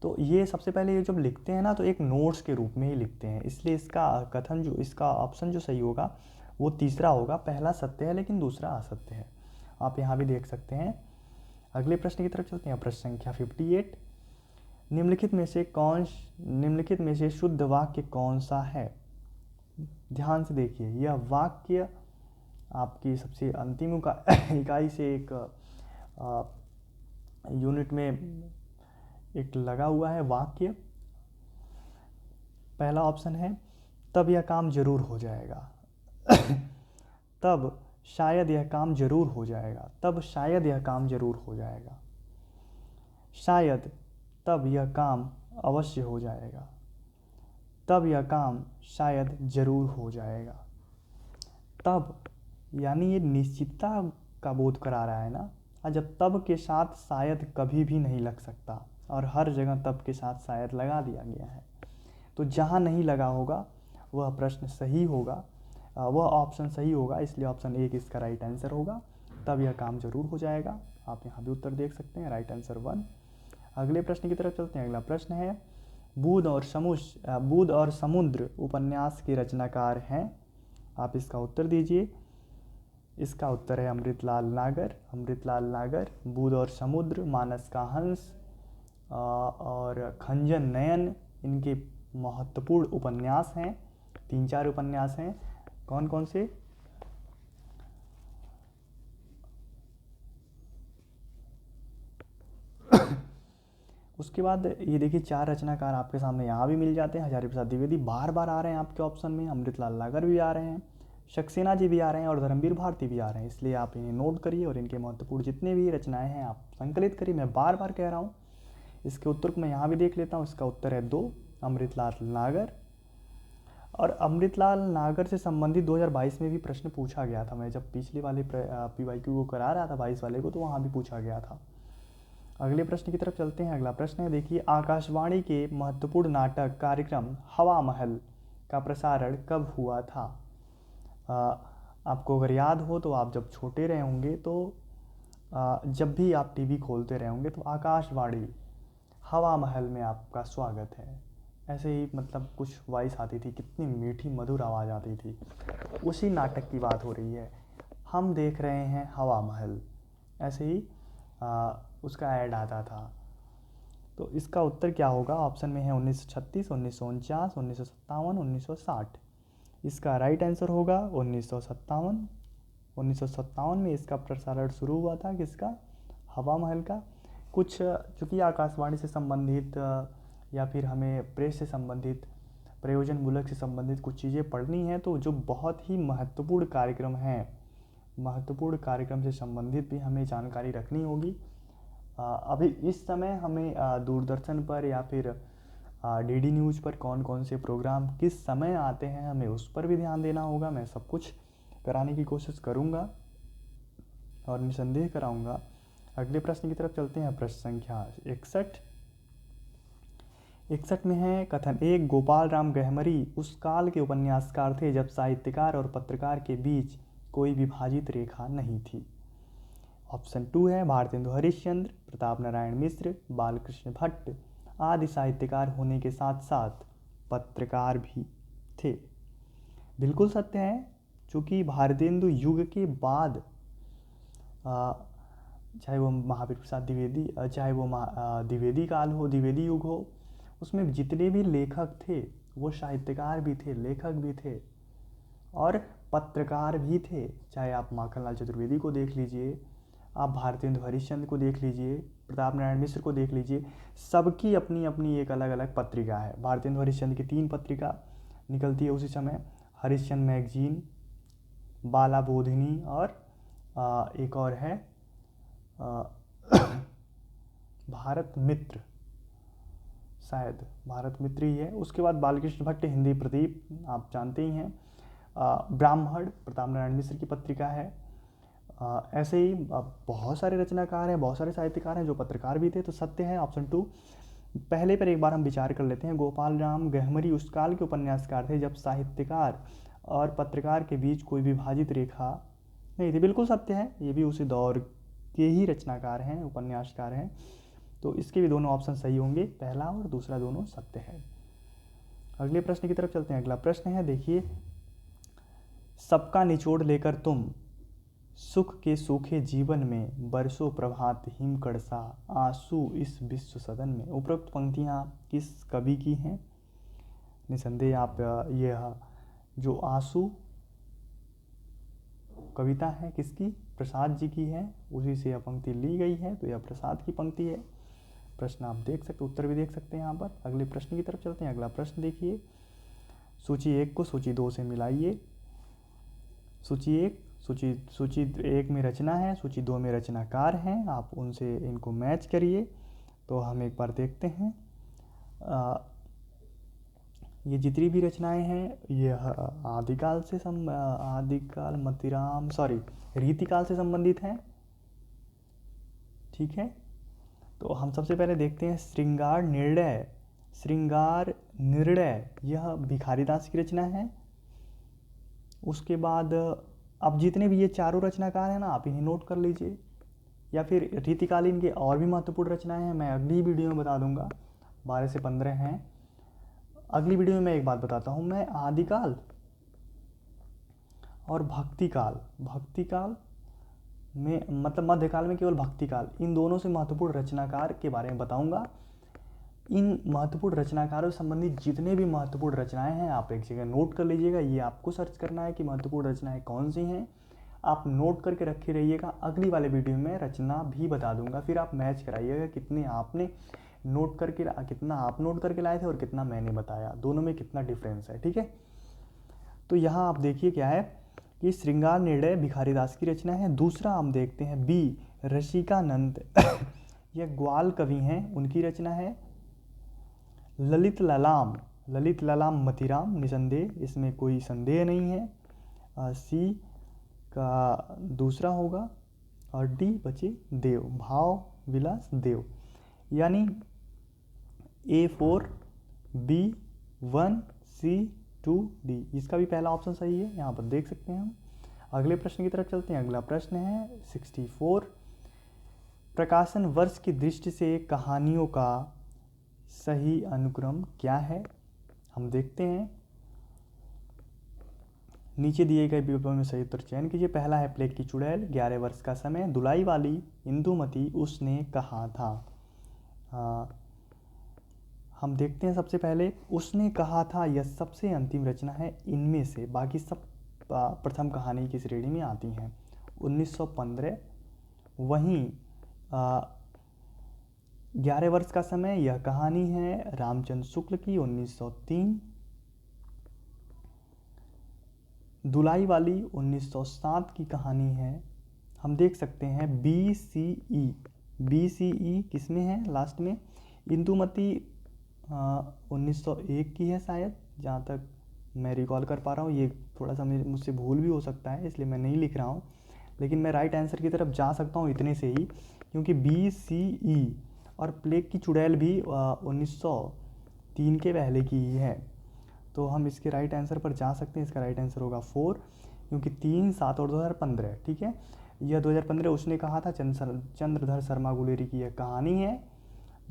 A: तो ये सबसे पहले ये जब लिखते हैं ना तो एक नोट्स के रूप में ही लिखते हैं, इसलिए इसका कथन जो इसका ऑप्शन जो सही होगा वो तीसरा होगा। पहला सत्य है लेकिन दूसरा असत्य है, आप यहाँ भी देख सकते हैं। अगले प्रश्न की तरफ चलते हैं। प्रश्न संख्या 58। निम्नलिखित में से शुद्ध वाक्य कौन सा है? ध्यान से देखिए, यह वाक्य आपकी सबसे अंतिम इकाई से एक यूनिट में एक लगा हुआ है वाक्य। पहला ऑप्शन है तब यह काम जरूर हो जाएगा। तब शायद यह काम जरूर हो जाएगा। तब शायद यह काम जरूर हो जाएगा। शायद तब यह काम अवश्य हो जाएगा। तब यह काम शायद जरूर हो जाएगा। तब यानी ये निश्चितता का बोध करा रहा है ना, और जब तब के साथ शायद कभी भी नहीं लग सकता और हर जगह तब के साथ शायद लगा दिया गया है, तो जहाँ नहीं लगा होगा वह प्रश्न सही होगा, वह ऑप्शन सही होगा, इसलिए ऑप्शन 1 इसका राइट आंसर होगा। तब यह काम जरूर हो जाएगा। आप यहाँ भी उत्तर देख सकते हैं, राइट आंसर 1। अगले प्रश्न की तरफ चलते हैं। अगला प्रश्न है बूंद और समुद्र उपन्यास के रचनाकार हैं। आप इसका उत्तर दीजिए। इसका उत्तर है अमृतलाल नागर। अमृतलाल नागर बूंद और समुद्र, मानस का हंस और खंजन नयन इनके महत्वपूर्ण उपन्यास हैं। 3-4 उपन्यास हैं। कौन कौन से? उसके बाद ये देखिए 4 रचनाकार आपके सामने यहाँ भी मिल जाते हैं। हजारी प्रसाद द्विवेदी बार बार आ रहे हैं आपके ऑप्शन में, अमृतलाल नागर भी आ रहे हैं, सक्सेना जी भी आ रहे हैं और धर्मवीर भारती भी आ रहे हैं। इसलिए आप इन्हें नोट करिए और इनके महत्वपूर्ण जितने भी रचनाएं हैं आप संकलित करिए। मैं बार बार कह रहा हूँ। इसके उत्तर को मैं यहाँ भी देख लेता हूँ। इसका उत्तर है 2, अमृतलाल नागर। और अमृतलाल नागर से संबंधित 2022 में भी प्रश्न पूछा गया था। मैं जब पिछले वाले PYQ को करा रहा था 22 वाले को, तो वहाँ भी पूछा गया था। अगले प्रश्न की तरफ चलते हैं। अगला प्रश्न है देखिए, आकाशवाणी के महत्वपूर्ण नाटक कार्यक्रम हवा महल का प्रसारण कब हुआ था? आपको अगर याद हो तो आप जब छोटे रहे होंगे तो जब भी आप टीवी खोलते रहे होंगे तो आकाशवाणी हवा महल में आपका स्वागत है, ऐसे ही मतलब कुछ वॉइस आती थी, कितनी मीठी मधुर आवाज़ आती थी। उसी नाटक की बात हो रही है। हम देख रहे हैं हवा महल, ऐसे ही उसका ऐड आता था। तो इसका उत्तर क्या होगा? ऑप्शन में है 1936, 1949, 1957, 1960। इसका राइट आंसर होगा 1957। 1957 में इसका प्रसारण शुरू हुआ था। किसका? हवा महल का। कुछ चूँकि आकाशवाणी से संबंधित या फिर हमें प्रेस से संबंधित, प्रयोजनमूलक से संबंधित कुछ चीज़ें पढ़नी हैं, तो जो बहुत ही महत्वपूर्ण कार्यक्रम हैं, महत्वपूर्ण कार्यक्रम से संबंधित भी हमें जानकारी रखनी होगी। अभी इस समय हमें दूरदर्शन पर या फिर डीडी न्यूज़ पर कौन कौन से प्रोग्राम किस समय आते हैं हमें उस पर भी ध्यान देना होगा। मैं सब कुछ कराने की कोशिश करूँगा और निसंदेह कराऊँगा। अगले प्रश्न की तरफ चलते हैं। प्रश्न संख्या 61 में है कथन एक, गोपाल राम गहमरी उस काल के उपन्यासकार थे जब साहित्यकार और पत्रकार के बीच कोई विभाजित रेखा नहीं थी। ऑप्शन 2 है भारतेंदु हरिश्चंद्र, प्रताप नारायण मिश्र, बालकृष्ण भट्ट आदि साहित्यकार होने के साथ साथ पत्रकार भी थे। बिल्कुल सत्य है, चूँकि भारतेंदु युग के बाद चाहे वो महावीर प्रसाद द्विवेदी, चाहे वो द्विवेदी काल हो, द्विवेदी युग हो, उसमें जितने भी लेखक थे वो साहित्यकार भी थे, लेखक भी थे और पत्रकार भी थे। चाहे आप माखनलाल चतुर्वेदी को देख लीजिए, आप भारतेंदु हरिश्चंद्र को देख लीजिए, प्रताप नारायण मिश्र को देख लीजिए, सबकी अपनी अपनी एक अलग अलग पत्रिका है। भारतेंदु हरिश्चंद्र की 3 पत्रिका निकलती है उसी समय, हरिश्चंद्र मैगजीन, बाला बोधिनी और एक और है भारत मित्र, शायद भारत मित्र ही है। उसके बाद बालकृष्ण भट्ट, हिंदी प्रदीप आप जानते ही हैं, ब्राह्मण प्रताप नारायण मिश्र की पत्रिका है। ऐसे ही बहुत सारे रचनाकार हैं, बहुत सारे साहित्यकार हैं जो पत्रकार भी थे। तो सत्य है ऑप्शन 2। पहले पर एक बार हम विचार कर लेते हैं। गोपाल राम गहमरी उस काल के उपन्यासकार थे जब साहित्यकार और पत्रकार के बीच कोई विभाजित रेखा नहीं थी। बिल्कुल सत्य है, ये भी उसी दौर के ही रचनाकार हैं, उपन्यासकार हैं। तो इसके भी दोनों ऑप्शन सही होंगे, पहला और दूसरा दोनों सत्य है। अगले प्रश्न की तरफ चलते हैं। अगला प्रश्न है, देखिए, सबका निचोड़ लेकर तुम सुख के सूखे जीवन में बरसों प्रभात हिमकड़ सा आंसू इस विश्व सदन में। उपरोक्त पंक्तियाँ किस कवि की हैं? निसंदेह आप यह जो आंसू कविता है किसकी? प्रसाद जी की है, उसी से यह पंक्ति ली गई है, तो यह प्रसाद की पंक्ति है। प्रश्न आप देख सकते, उत्तर भी देख सकते हैं यहाँ पर। अगले प्रश्न की तरफ चलते हैं। अगला प्रश्न देखिए, सूची 1 को सूची 2 से मिलाइए। सूची 1 में रचना है, सूची 2 में रचनाकार हैं, आप उनसे इनको मैच करिए। तो हम एक बार देखते हैं। ये जितनी भी रचनाएं हैं ये रीतिकाल से संबंधित हैं, ठीक है। तो हम सबसे पहले देखते हैं श्रृंगार निर्णय, यह भिखारीदास की रचना है। उसके बाद अब जितने भी ये चारों रचनाकार हैं ना, आप इन्हें नोट कर लीजिए, या फिर रीतिकालीन के और भी महत्वपूर्ण रचनाएं हैं, मैं अगली वीडियो में बता दूंगा। 12 से 15 हैं। अगली वीडियो में मैं एक बात बताता हूँ, मैं आदिकाल और भक्तिकाल में, मतलब मध्यकाल में केवल भक्तिकाल, इन दोनों से महत्वपूर्ण रचनाकार के बारे में बताऊंगा। इन महत्वपूर्ण रचनाकारों से संबंधित जितने भी महत्वपूर्ण रचनाएं हैं आप एक जगह नोट कर लीजिएगा। ये आपको सर्च करना है कि महत्वपूर्ण रचनाएं कौन सी हैं, आप नोट करके रखे रहिएगा। अगली वाले वीडियो में रचना भी बता दूंगा, फिर आप मैच कराइएगा कितना आप नोट करके लाए थे और कितना मैंने बताया, दोनों में कितना डिफरेंस है, ठीक है। तो यहाँ आप देखिए क्या है कि श्रृंगार निर्णय भिखारीदास की रचना है। दूसरा हम देखते हैं बी रसिकानंद यह ग्वाल कवि हैं, उनकी रचना है। ललित ललाम मतिराम, निसंदेह, इसमें कोई संदेह नहीं है। सी का दूसरा होगा और डी बचे देव, भाव विलास देव, यानी A4 B1 C2 D, इसका भी पहला ऑप्शन सही है, यहाँ पर देख सकते हैं हम। अगले प्रश्न की तरफ चलते हैं। अगला प्रश्न है 64, प्रकाशन वर्ष की दृष्टि से कहानियों का सही अनुक्रम क्या है? हम देखते हैं, नीचे दिए गए विकल्पों में सही उत्तर चयन कीजिए। पहला है प्लेग की चुड़ैल, 11 वर्ष का समय, दुलाई वाली, इंदुमती, उसने कहा था। हम देखते हैं सबसे पहले उसने कहा था, यह सबसे अंतिम रचना है इनमें से, बाकी सब प्रथम कहानी की श्रेणी में आती हैं। 1915। वहीं 11 वर्ष का समय, यह कहानी है रामचंद्र शुक्ल की, 1903। दुलाई वाली 1907 की कहानी है। हम देख सकते हैं BCE BCE किस में है लास्ट में? इंदुमती 1901 की है शायद, जहाँ तक मैं रिकॉल कर पा रहा हूँ। ये थोड़ा सा मुझसे भूल भी हो सकता है, इसलिए मैं नहीं लिख रहा हूँ, लेकिन मैं राइट आंसर की तरफ जा सकता हूँ इतने से ही, क्योंकि BCE और प्लेग की चुड़ैल भी 1903 के पहले की ही है। तो हम इसके राइट आंसर पर जा सकते हैं। इसका राइट आंसर होगा 4, क्योंकि 3, 7 और 2015, ठीक है। यह 2015 उसने कहा था, चंद्रधर शर्मा गुलेरी की यह कहानी है।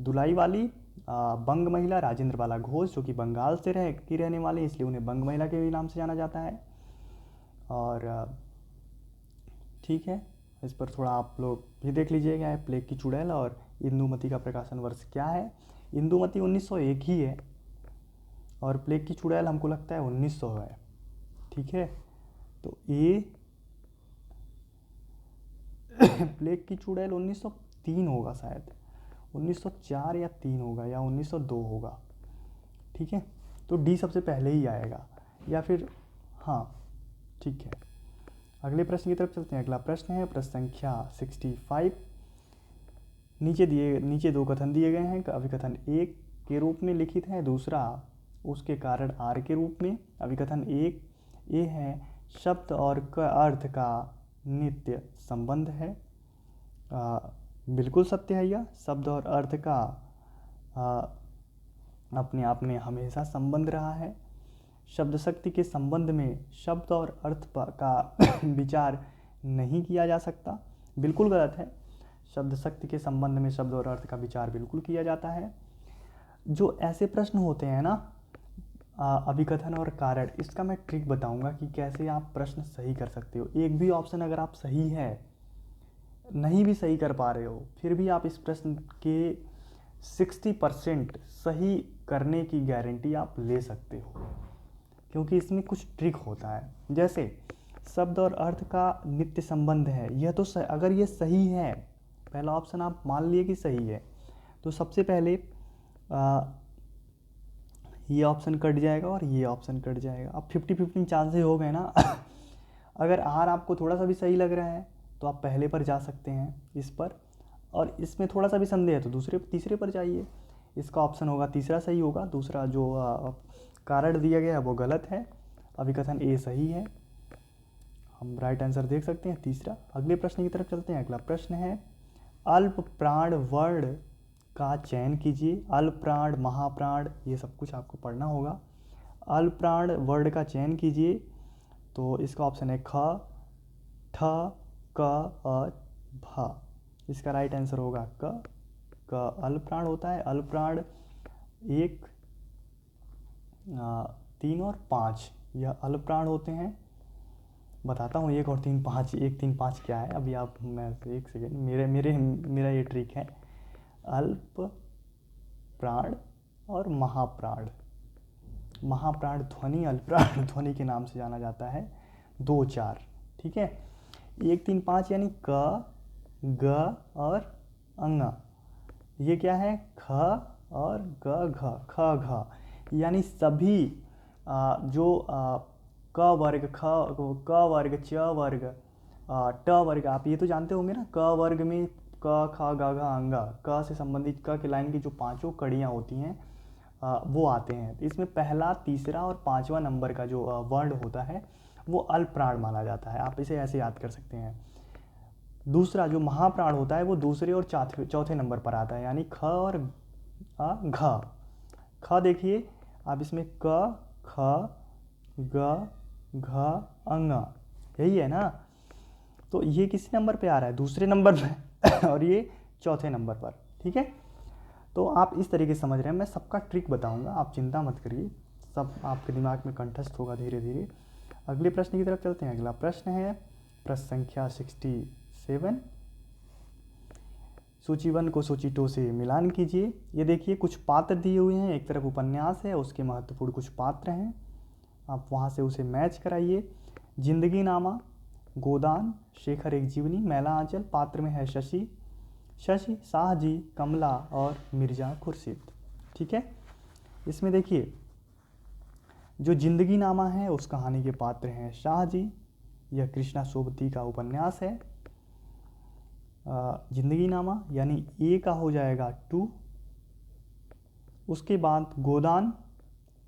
A: दुलाई वाली बंग महिला राजेंद्र बाला घोष, जो कि बंगाल से रहने वाले, इसलिए उन्हें बंग महिला के भी नाम से जाना जाता है। और ठीक है, इस पर थोड़ा आप लोग भी देख लीजिएगा है प्लेग की चुड़ैल और इंदुमती का प्रकाशन वर्ष क्या है। इंदुमती 1901 ही है और प्लेग की चुड़ैल हमको लगता है 1900 है, ठीक है। तो ये प्लेग की चुड़ैल 1903 होगा शायद, 1904 या 3 होगा, या 1902 होगा, ठीक है। तो डी सबसे पहले ही आएगा, या फिर हाँ, ठीक है। अगले प्रश्न की तरफ चलते हैं। अगला प्रश्न है प्रश्न संख्या 65। नीचे दो कथन दिए गए हैं। अभिकथन 1 के रूप में लिखित है, दूसरा उसके कारण आर के रूप में। अभिकथन 1 ये है, शब्द और अर्थ का नित्य संबंध है। बिल्कुल सत्य है यह। शब्द और अर्थ का अपने आप में हमेशा संबंध रहा है। शब्द शक्ति के संबंध में शब्द और अर्थ का विचार नहीं किया जा सकता, बिल्कुल गलत है। शब्द शक्ति के संबंध में शब्द और अर्थ का विचार बिल्कुल किया जाता है। जो ऐसे प्रश्न होते हैं ना, अभिकथन और कारण, इसका मैं ट्रिक बताऊंगा कि कैसे आप प्रश्न सही कर सकते हो। एक भी ऑप्शन अगर आप सही है, नहीं भी सही कर पा रहे हो, फिर भी आप इस प्रश्न के 60% सही करने की गारंटी आप ले सकते हो, क्योंकि इसमें कुछ ट्रिक होता है। जैसे शब्द और अर्थ का नित्य संबंध है, यह तो अगर ये सही है, पहला ऑप्शन आप मान लिए कि सही है, तो सबसे पहले ये ऑप्शन कट जाएगा और ये ऑप्शन कट जाएगा। अब 50-50 चांसेस हो गए ना। अगर आर आपको थोड़ा सा भी सही लग रहा है तो आप पहले पर जा सकते हैं इस पर, और इसमें थोड़ा सा भी संदेह है तो तीसरे पर जाइए। इसका ऑप्शन होगा तीसरा सही होगा, दूसरा जो कारण दिया गया है वो गलत है। अभिकथन ए सही है, हम राइट आंसर देख सकते हैं तीसरा। अगले प्रश्न की तरफ चलते हैं। अगला प्रश्न है, अल्प प्राण वर्ण का चयन कीजिए। अल्प प्राण, महाप्राण, ये सब कुछ आपको पढ़ना होगा। अल्प प्राण वर्ण का चयन कीजिए, तो इसका ऑप्शन है ख, ठ, क और भ। इसका राइट आंसर होगा क। अल्प प्राण होता है। अल्प प्राण 1, 3 और 5, यह अल्प प्राण होते हैं। बताता हूँ 1 और 3, 5, 1, 3, 5 क्या है। अभी आप, मैं एक सेकेंड, मेरा ये ट्रिक है। अल्प प्राण और महाप्राण। महाप्राण ध्वनि अल्प प्राण ध्वनि के नाम से जाना जाता है। 2, 4, ठीक है। 1, 3, 5 यानी क, ग और अंग, ये क्या है? ख और ग, घ, ख, घ, यानी सभी जो क वर्ग, क वर्ग, च वर्ग, ट वर्ग, आप ये तो जानते होंगे ना। क वर्ग में क, ख, ग, घ, अंग, क से संबंधित क के लाइन की जो 5 कड़ियाँ होती हैं वो आते हैं। इसमें पहला, तीसरा और 5वां नंबर का जो वर्ण होता है वो अल्प प्राण माना जाता है। आप इसे ऐसे याद कर सकते हैं। दूसरा जो महाप्राण होता है वो दूसरे और चौथे नंबर पर आता है, यानी ख और घ। ख देखिए आप, इसमें क, ख, ग, घ, अंग, यही है ना। तो ये किस नंबर पे आ रहा है? दूसरे नंबर पे और ये चौथे नंबर पर, ठीक है। तो आप इस तरीके से समझ रहे हैं। मैं सबका ट्रिक बताऊंगा, आप चिंता मत करिए, सब आपके दिमाग में कंठस्थ होगा धीरे धीरे। अगले प्रश्न की तरफ चलते हैं। अगला प्रश्न है प्रश्न संख्या 67। सूची 1 को सूची 2 से मिलान कीजिए। ये देखिए कुछ पात्र दिए हुए हैं, एक तरफ उपन्यास है, उसके महत्वपूर्ण कुछ पात्र हैं, आप वहाँ से उसे मैच कराइए। जिंदगी नामा, गोदान, शेखर एक जीवनी, मैला आंचल, पात्र में है शशि, शाहजी, कमला और मिर्ज़ा खुर्शीद, ठीक है। इसमें देखिए जो जिंदगी नामा है उस कहानी के पात्र हैं शाहजी, यह कृष्णा सोबती का उपन्यास है। जिंदगी नामा यानी ए का हो जाएगा 2। उसके बाद गोदान,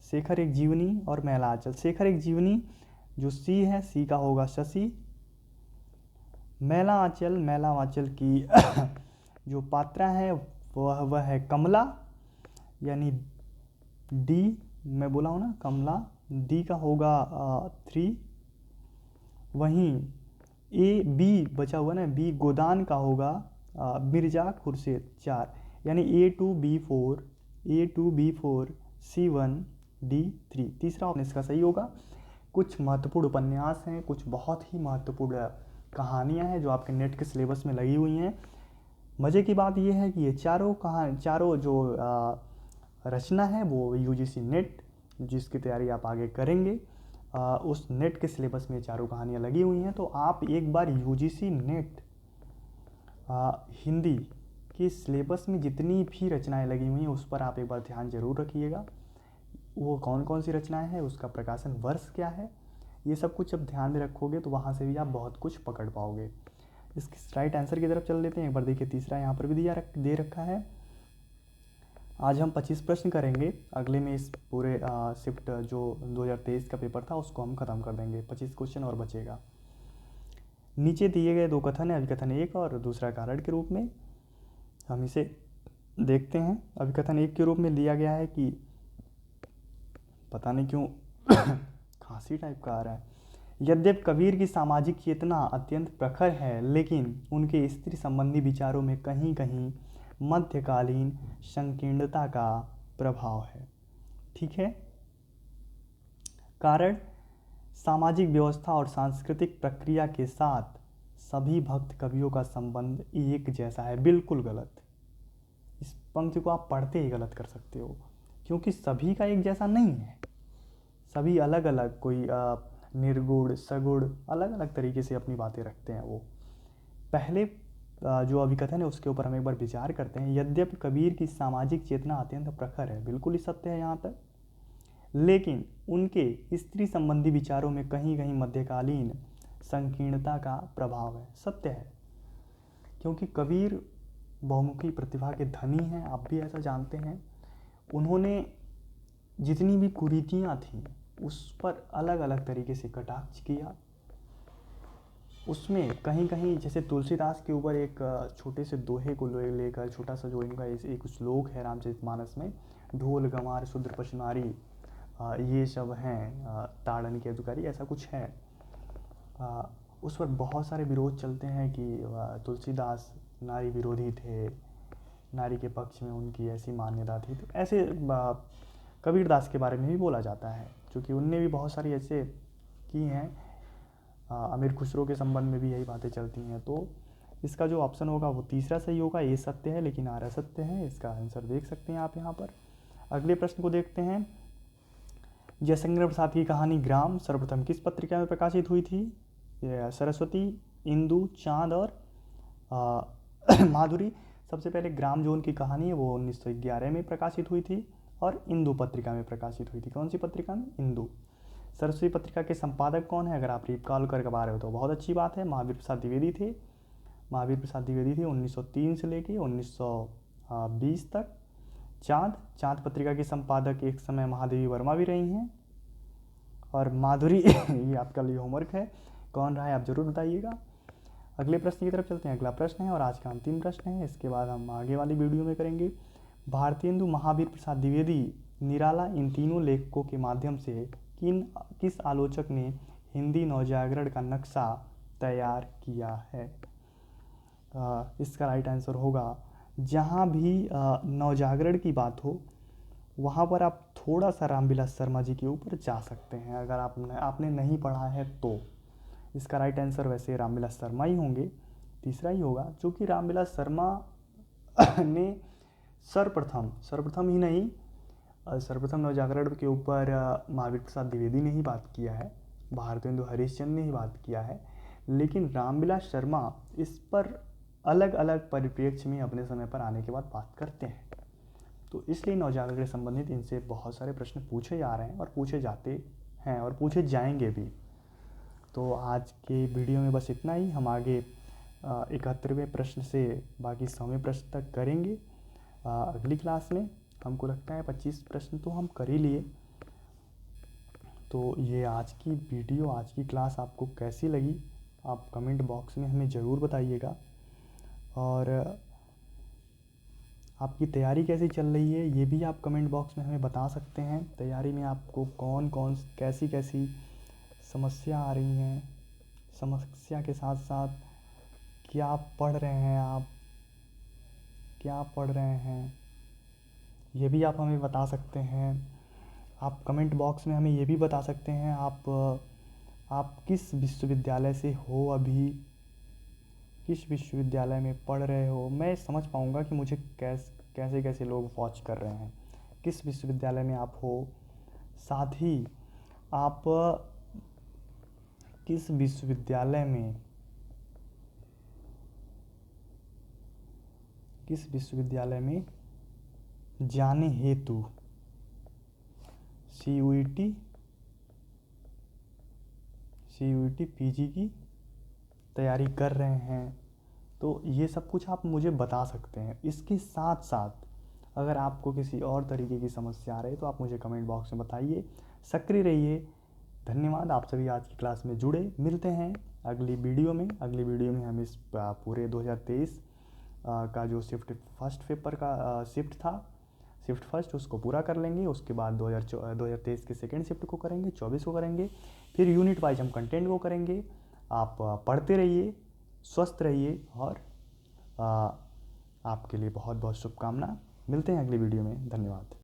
A: शेखर एक जीवनी और मैलाचल। शेखर एक जीवनी जो सी है, सी का होगा शशि। मैला आंचल की जो पात्रा है वह है कमला, यानी डी, मैं बोला हूँ ना कमला, डी का होगा 3। वहीं ए बी बचा हुआ ना, बी गोदान का होगा मिर्जा खुर्शीद 4, यानी A2B4 C1D3। तीसरा ऑप्शन इसका सही होगा। कुछ महत्वपूर्ण उपन्यास हैं, कुछ बहुत ही महत्वपूर्ण कहानियां हैं जो आपके नेट के सिलेबस में लगी हुई हैं। मज़े की बात यह है कि ये चारों जो रचना है वो UGC नेट जिसकी तैयारी आप आगे करेंगे, उस नेट के सिलेबस में चारों कहानियाँ लगी हुई हैं। तो आप एक बार UGC नेट हिंदी के सिलेबस में जितनी भी रचनाएं लगी हुई हैं उस पर आप एक बार ध्यान जरूर रखिएगा। वो कौन कौन सी रचनाएं हैं, उसका प्रकाशन वर्ष क्या है, ये सब कुछ जब ध्यान में रखोगे तो वहाँ से भी आप बहुत कुछ पकड़ पाओगे। इसके राइट आंसर की तरफ चल लेते हैं। एक बार देखिए, तीसरा यहाँ पर भी दे रखा है। आज हम 25 प्रश्न करेंगे, अगले में इस पूरे शिफ्ट जो 2023 का पेपर था उसको हम ख़त्म कर देंगे। 25 क्वेश्चन और बचेगा। नीचे दिए गए 2 कथन है, अभिकथन 1 और दूसरा कारण के रूप में। हम इसे देखते हैं। अभिकथन 1 के रूप में दिया गया है कि पता नहीं क्यों खांसी टाइप का आ रहा है। यद्यपि कबीर की सामाजिक चेतना अत्यंत प्रखर है, लेकिन उनके स्त्री संबंधी विचारों में कहीं कहीं मध्यकालीन संकीर्णता का प्रभाव है। ठीक है। कारण, सामाजिक व्यवस्था और सांस्कृतिक प्रक्रिया के साथ सभी भक्त कवियों का संबंध एक जैसा है। बिल्कुल गलत। इस पंक्ति को आप पढ़ते ही गलत कर सकते हो, क्योंकि सभी का एक जैसा नहीं है। सभी अलग अलग, कोई निर्गुण सगुण अलग अलग तरीके से अपनी बातें रखते हैं। वो पहले जो अभिकथन है उसके ऊपर हम एक बार विचार करते हैं। यद्यपि कबीर की सामाजिक चेतना अत्यंत प्रखर है, बिल्कुल ही सत्य है यहाँ तक, लेकिन उनके स्त्री संबंधी विचारों में कहीं कहीं मध्यकालीन संकीर्णता का प्रभाव है। सत्य है, क्योंकि कबीर बहुमुखी प्रतिभा के धनी हैं, आप भी ऐसा जानते हैं। उन्होंने जितनी भी कुरीतियाँ थीं उस पर अलग अलग तरीके से कटाक्ष किया। उसमें कहीं कहीं जैसे तुलसीदास के ऊपर एक छोटे से दोहे को लेकर छोटा सा जो इनका एक श्लोक है रामचरितमानस में, ढोल गंवार शूद्र पशु नारी ये सब हैं ताड़न के अधिकारी, ऐसा कुछ है। उस पर बहुत सारे विरोध चलते हैं कि तुलसीदास नारी विरोधी थे, नारी के पक्ष में उनकी ऐसी मान्यता थी। तो ऐसे कबीरदास के बारे में भी बोला जाता है, क्योंकि उनने भी बहुत सारी ऐसे की हैं। अमीर खुसरो के संबंध में भी यही बातें चलती हैं। तो इसका जो ऑप्शन होगा वो तीसरा सही होगा। ये सत्य है लेकिन आर असत्य है। इसका आंसर देख सकते हैं आप यहाँ पर। अगले प्रश्न को देखते हैं। जयशंकर प्रसाद की कहानी ग्राम सर्वप्रथम किस पत्रिका में प्रकाशित हुई थी? सरस्वती, इंदु, चांद और माधुरी। सबसे पहले ग्राम जो उनकी कहानी है वो 1911 में प्रकाशित हुई थी और इंदु पत्रिका में प्रकाशित हुई थी। कौन सी पत्रिका में? इंदु। सरस्वती पत्रिका के संपादक कौन है? अगर आप रिकॉल कर पा रहे हो तो बहुत अच्छी बात है, महावीर प्रसाद द्विवेदी थे। महावीर प्रसाद द्विवेदी थे 1903 से लेके 1920 तक। चांद पत्रिका के संपादक एक समय महादेवी वर्मा भी रही हैं। और माधुरी ये आपका लिए होमवर्क है, कौन रहा है आप जरूर बताइएगा। अगले प्रश्न की तरफ चलते हैं। अगला प्रश्न है और आज का अंतिम प्रश्न है, इसके बाद हम आगे वाली वीडियो में करेंगे। भारतेंदु महावीर प्रसाद द्विवेदी निराला इन तीनों लेखकों के माध्यम से किस आलोचक ने हिंदी नवजागरण का नक्शा तैयार किया है? इसका राइट आंसर होगा, जहाँ भी नवजागरण की बात हो वहाँ पर आप थोड़ा सा रामविलास शर्मा जी के ऊपर जा सकते हैं, अगर आपने नहीं पढ़ा है तो। इसका राइट आंसर वैसे रामविलास शर्मा ही होंगे, तीसरा ही होगा, क्योंकि रामविलास शर्मा ने सर्वप्रथम ही नहीं, सर्वप्रथम नवजागरण के ऊपर महावीर प्रसाद द्विवेदी ने ही बात किया है, भारतेंदु हरिश्चंद्र ने ही बात किया है, लेकिन रामविलास शर्मा इस पर अलग अलग परिप्रेक्ष्य में अपने समय पर आने के बाद बात करते हैं। तो इसलिए नवजागरण से संबंधित इनसे बहुत सारे प्रश्न पूछे जा रहे हैं और पूछे जाते हैं और पूछे जाएंगे भी। तो आज के वीडियो में बस इतना ही। हम आगे 71वें प्रश्न से बाकी 100वें प्रश्न तक करेंगे अगली क्लास में। हमको लगता है 25 प्रश्न तो हम कर ही लिए। तो ये आज की वीडियो, आज की क्लास आपको कैसी लगी आप कमेंट बॉक्स में हमें ज़रूर बताइएगा। और आपकी तैयारी कैसी चल रही है ये भी आप कमेंट बॉक्स में हमें बता सकते हैं। तैयारी में आपको कौन कौन कैसी कैसी समस्या आ रही हैं, समस्या के साथ साथ क्या पढ़ रहे हैं आप, क्या पढ़ रहे हैं, ये भी आप हमें बता सकते हैं। आप कमेंट बॉक्स में हमें ये भी बता सकते हैं आप किस विश्वविद्यालय से हो, अभी किस विश्वविद्यालय में पढ़ रहे हो। मैं समझ पाऊँगा कि मुझे कैसे कैसे लोग वॉच कर रहे हैं, किस विश्वविद्यालय में आप हो। साथ ही आप किस विश्वविद्यालय में जाने हेतु CUET PG की तैयारी कर रहे हैं। तो ये सब कुछ आप मुझे बता सकते हैं। इसके साथ साथ अगर आपको किसी और तरीके की समस्या आ रही है तो आप मुझे कमेंट बॉक्स में बताइए। सक्रिय रहिए। धन्यवाद, आप सभी आज की क्लास में जुड़े। मिलते हैं अगली वीडियो में। अगली वीडियो में हम इस पूरे 2023 का जो फर्स्ट पेपर का शिफ्ट था, शिफ्ट फर्स्ट, उसको पूरा कर लेंगे। उसके बाद 2023 के सेकेंड शिफ्ट को करेंगे, 24 को करेंगे। फिर यूनिट वाइज हम कंटेंट को करेंगे। आप पढ़ते रहिए, स्वस्थ रहिए और आपके लिए बहुत बहुत शुभकामना। मिलते हैं अगली वीडियो में। धन्यवाद।